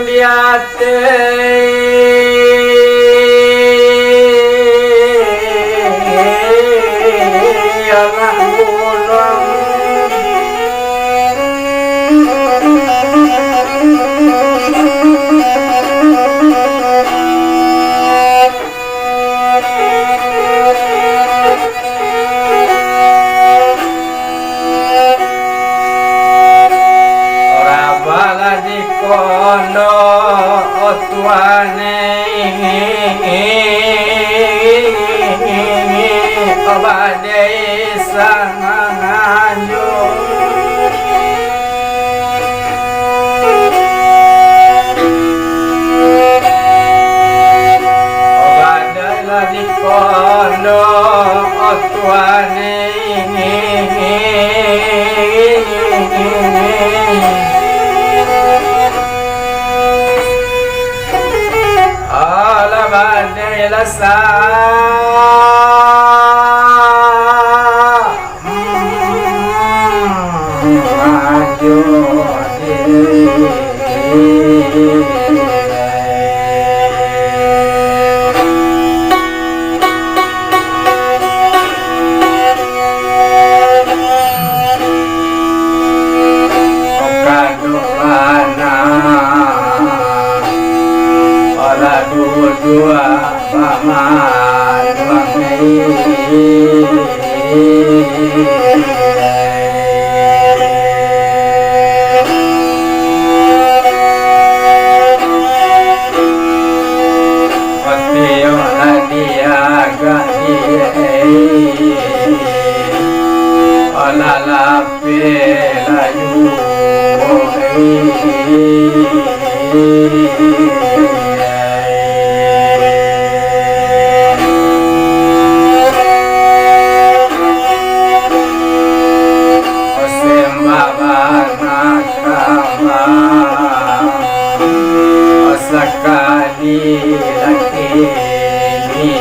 di ati Allah mulang kono otuane obade sanganjo obade lagi kono otuane la sa dua paman wangi Patio adiaga ola la pelayu sakali laki ni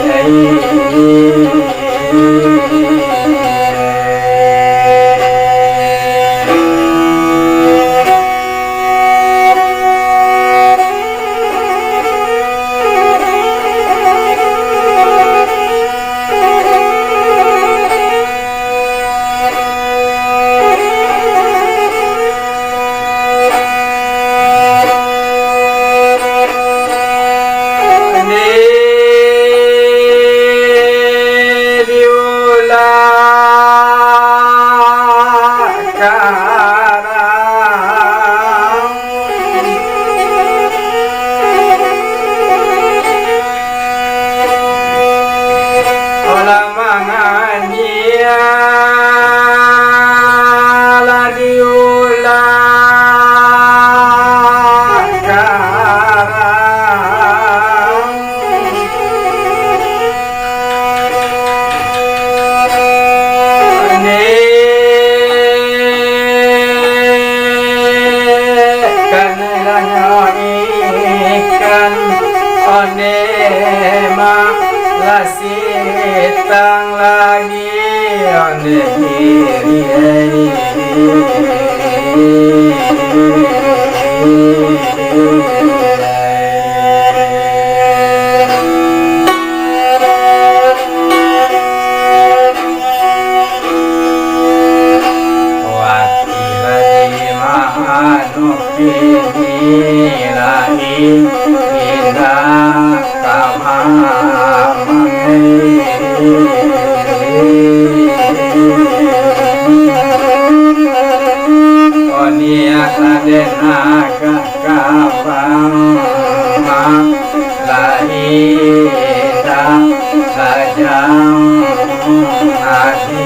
Lasitang lagi ane diri Wati mahanu kini lagi kita Naga kapang lahida sajam hati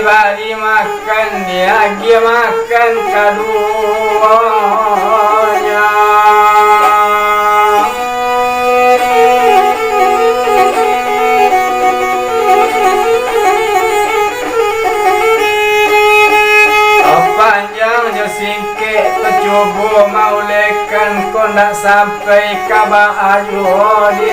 diberi makan dia makan keduanya. Panjangnya singkit tercoba maulekan kau nak sampai kabar ayo di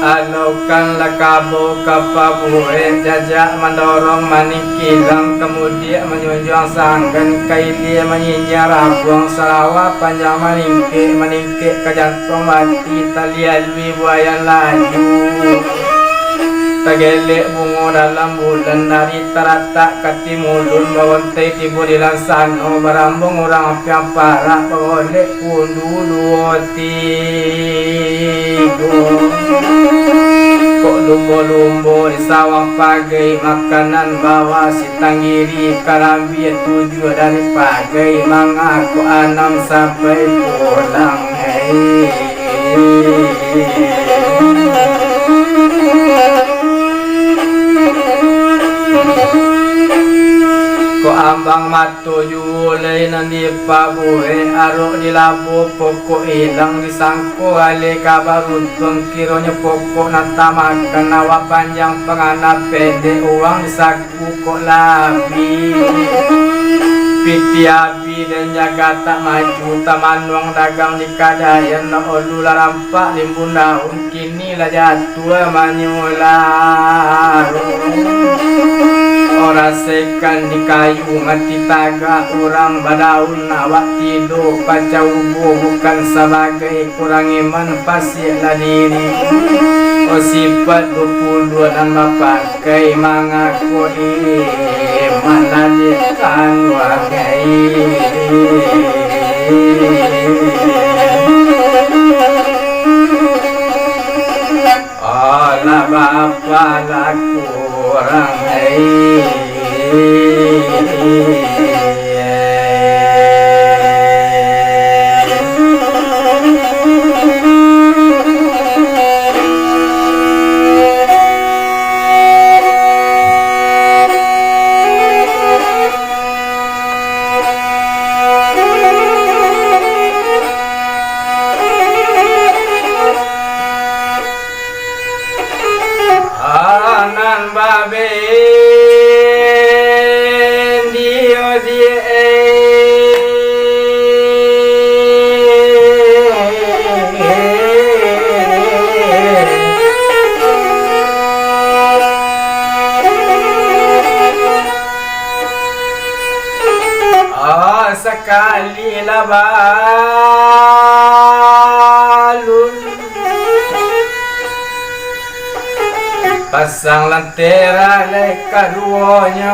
Alaukanlah kabu kapabu jajak mendorong manikilang kemudian menyunjung sanggan kaili menyinyar buang sarawa panjang meningkik ke jantung mati talialui buaya laju tegelek bungo dalam bulan dari teratak kati mulun bawontai tibu di lansano berambung orang yang parah boleh kundu dua tiga kok lumbo-lumbo di sawang pagai makanan bawa si tanggiri karambi tujuh dari pagai mengaku 6 sampai pulang ko ambang matu julay nandi pabuhe aro di labo pokok ilang disangko ale kabarutong kironya pokok natamakan nawa panjang panganap pede uang disaku kok labi piti api dan jaga tak maju tamanwang dagang di kadayan na olula rampak limbun daun kini lah jatuh manyular orang sekan di kayu mati taga orang badaun awak tidur paca ubu bukan sebagai kurang iman pasirlah diri o sifat 22 dan pakai mengaku iman ladikan wagai olah bapa laku orang anan babe sekali lah balun pasang lentera leka duanya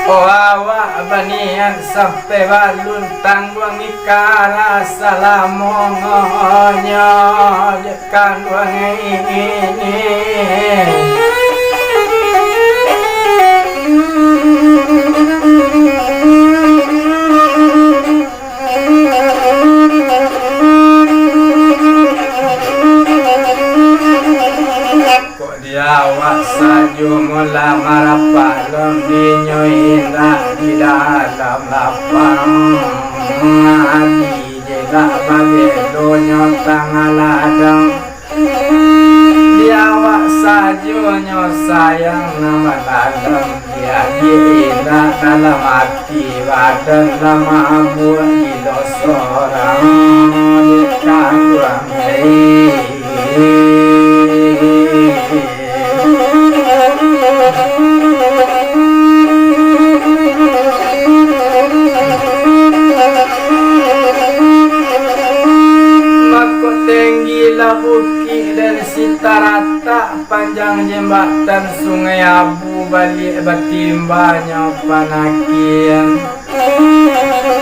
oh awak banian sampai balun tangguang ikara salamongonya jekan wangi awak saja mula marapah lembinya indah di dalam lapang hati jika bagi dunia tengah ladang di awak saja sayang nama dalam dia indah dalam hati badan lama buat hidup seorang di kandang bukit dari Sitarata panjang jembatan sungai Abu balik batimbanya panakian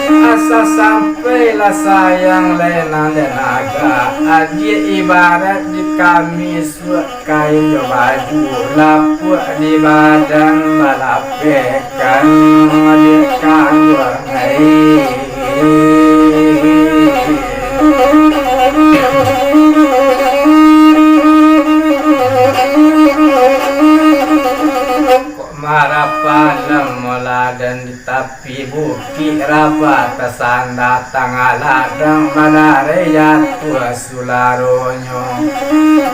asa sampailah sayang lena dan naga adik ibarat di kami suat kain baju lapuk di badan balapekan adik kandung marapalam mula dan di tepi bukit rapat tasanda tangaladang madare jatuh sularonyo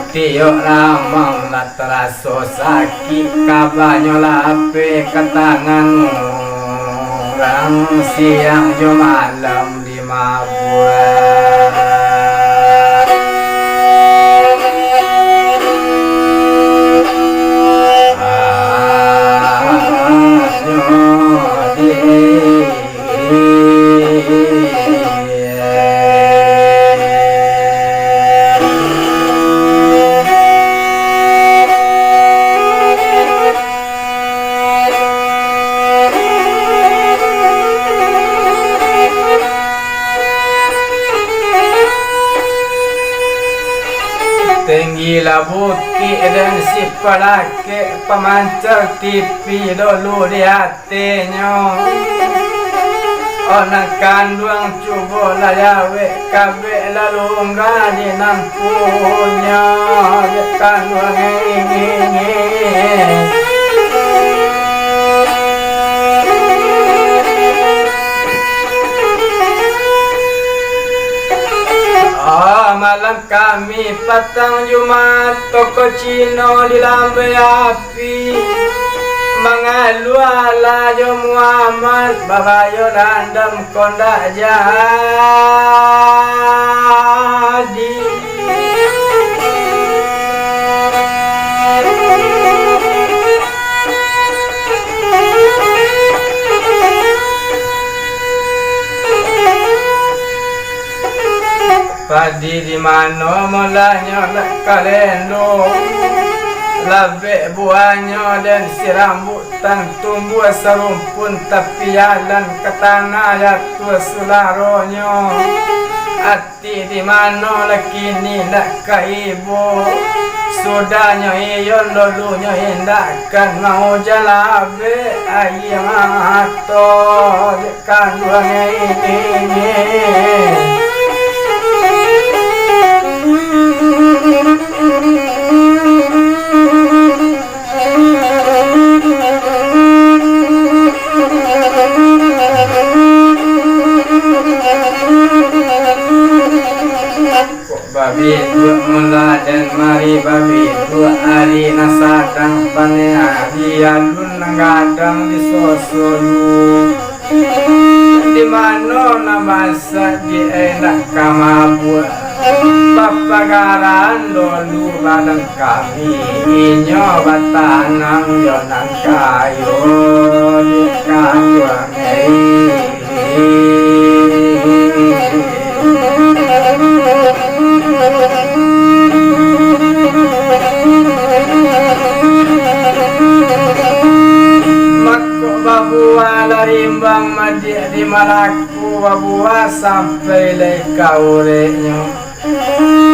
tiok ramang la teraso sakit kabanyo lape ke tanganmu orang siang jo malam di mabuan tinggilah bukit dan si pelaki pemancar TV dulu di hatinya orang kandung cuba layawe kabeh lalu enggak dinampunya di kandung ini malam kami patang Jumat toko Cino di lambai api mengalu ala jo Muhammad babayo landam kondak jadi padi di mana mulanya nak kalendo labek buahnya dan si rambutan tumbuh serumpun tapi jalan ke tanah jatuh sularonyo hati di mana lagi ni nak ke ibu sudahnya iyon dulunya hindakkan mau jalabe ayam atau kandungnya ini babi dua mula dan mari babi dua hari nasadang pane hari alun ngadang di sosolu di mana namasa di enak kamabua papagaran dulu badan kami inyo batanang yonan kayo di kandang babua larimbang madi di malaku babua sampai leka urenyo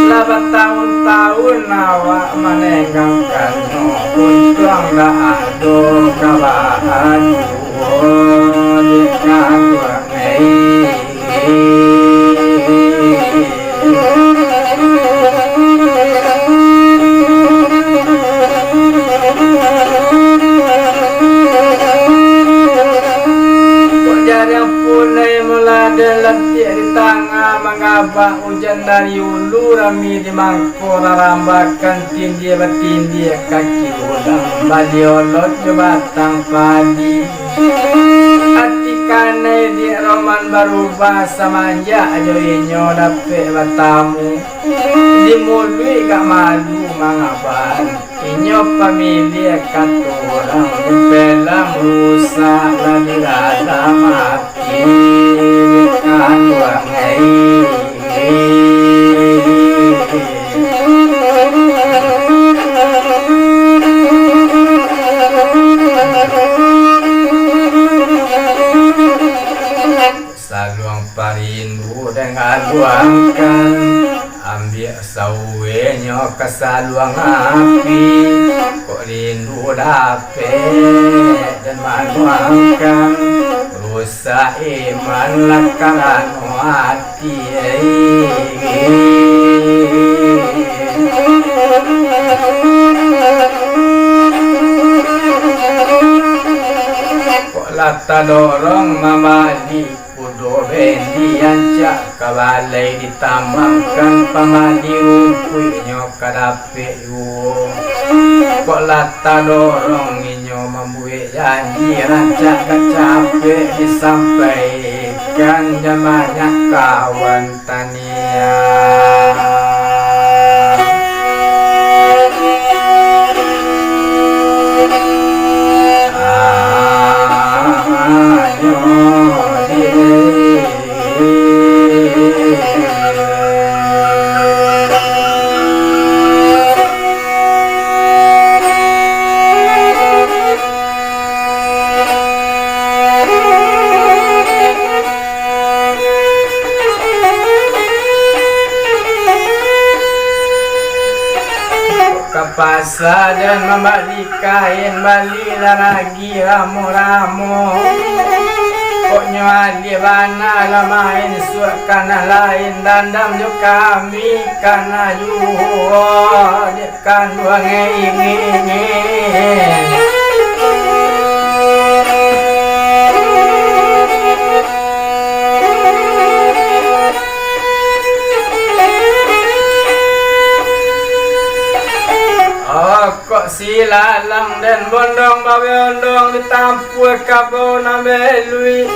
labat tahun-tahun awak menenggangkan untung dah ado kabahan di kandang letih di tangga mengabah hujan dari ulu rami di mangkor rambakan tinggi bertindih kaki ulang baliolot ke batang padi hati kanai di roman berubah samanja joinyo dapet batamu di mului gak malu mengabah inyo pamilih katurang di pelang rusak lagi rada mati buangkan ambil sawenyo kesaluang api kok rindu dapet dan manuangkan rusak iman lakaran hati kok lata dorong mamali kudo bendi ancak kabalai ditamamkan pamali rumpuinyo kadape yu kok lata dorong inyo membuat janji rancak capek disampaikan banyak kawan tania pasar dan membeli kain balilah lagi ramu-ramu pokoknya di mana lah main suat kana lain dandam jo kami kana juho dekan dua ngei kok silalang dan bondong babondong ditampul kabau nambelui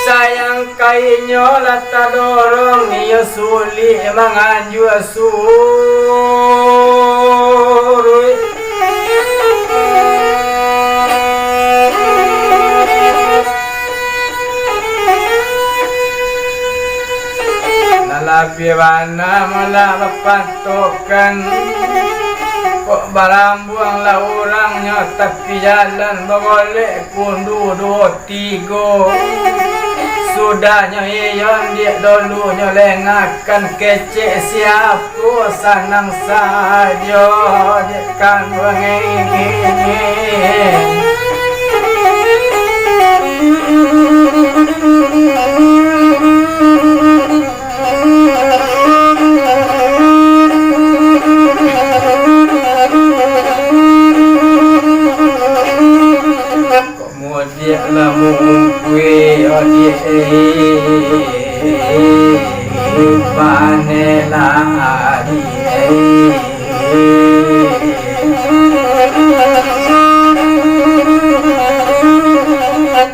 sayang kainyo lata dorong iyo suli manganju surui nalapi wana mula bapatokan kok barambuang lah orangnya tapi jalan boleh kundu dua tiga sudahnya iyon dia dulunya lengakan kecek siapa sanang saja dia kan wengeng dia lamun kue odi panela adi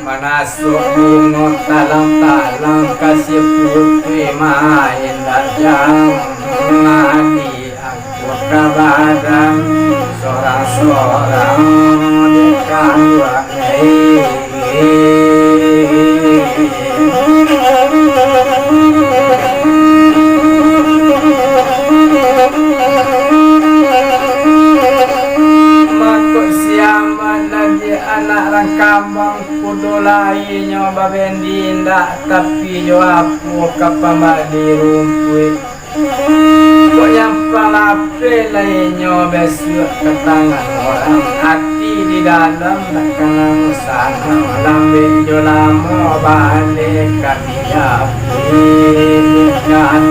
manasuk bungo talang-talang kasih putih main dajang ngadi aku kabadan sorang-sorang dekan wakai makuk siaman lagi anak rangkambang kudu lainnya babendi ndak tapi jo aku kapamali rumpui kok yang palape lainnya besok ke tangan orang hati di dalam nak kenang sana lambe jo lama balik kami api dengan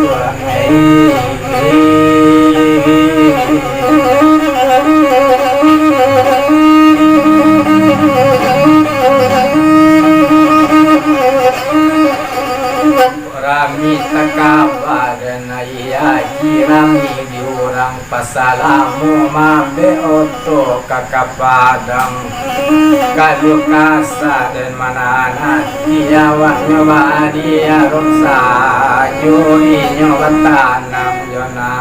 rami takawa dan ayah kirami di orang pasalamu mambe oto kakak padang kalau kasar dan mana nanti awak nyoba dia roksa juri nyoba tanam jona